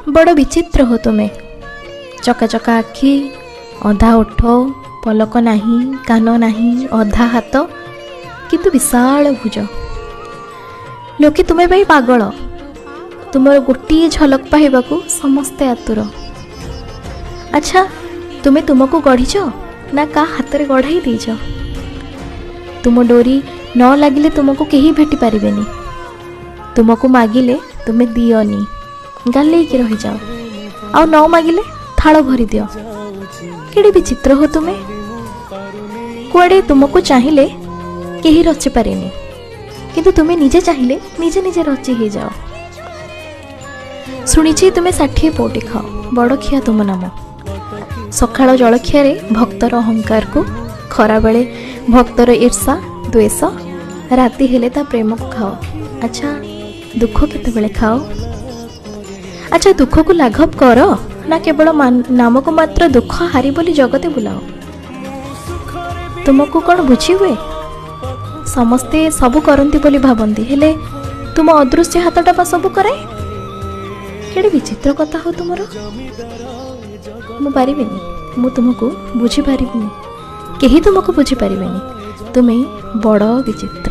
बड़ विचित्र हो तुम्हें। चका चका आखि, अधा ओठ, पलक नहीं, कान नहीं, अधा हाथ, किंतु विशाल भुज। लोके तुम्हें भाई पागल। तुमर गोटे झलक पाइबाकू समस्ते आतुर। अच्छा, तुम्हें तुमको गढ़ीच ना का हाथ में गढ़ाई दीच? तुम डोरी न लगिले तुमको केही भेटी पारिबेनी। तुमको मागिले तुम्हें दियोनी, गालेकी रही जाओ। आउ न मागिले थाल भरी दियो। केड़े विचित्र हो तुम्हें। कुआडे तुमको चाहिए केही रचि पारेनी, किंतु तुम्हें निजे चाहिए निजे निजे रचि ही जाओ। शुणिछि तुम्हें 60 पौटी खाओ, बड़ खिया तुम नाम। सकाळ जलखिया भक्तर अहंकार को, खरा बेले भक्तर ईर्षा द्वेष, राति हेले ता प्रेम को खाओ। अच्छा, दुख केतेबेले खाओ? अच्छा, दुख को लाघव कर ना केवल नाम को मात्र दुख हारी बोली जगते बुलाओ? तुमको कौन बुझी हुए? समस्ते सबू करती बोली भावती, हेले तुम अदृश्य हाथटा बा सबू कराए। केड़े विचित्र कथा हो तुमर। मु पारिबेनी, मु तुमको बुझी पारिबेनी, केही तुमको बुझी पारिबेनी। तुम्हें बड़ विचित्र।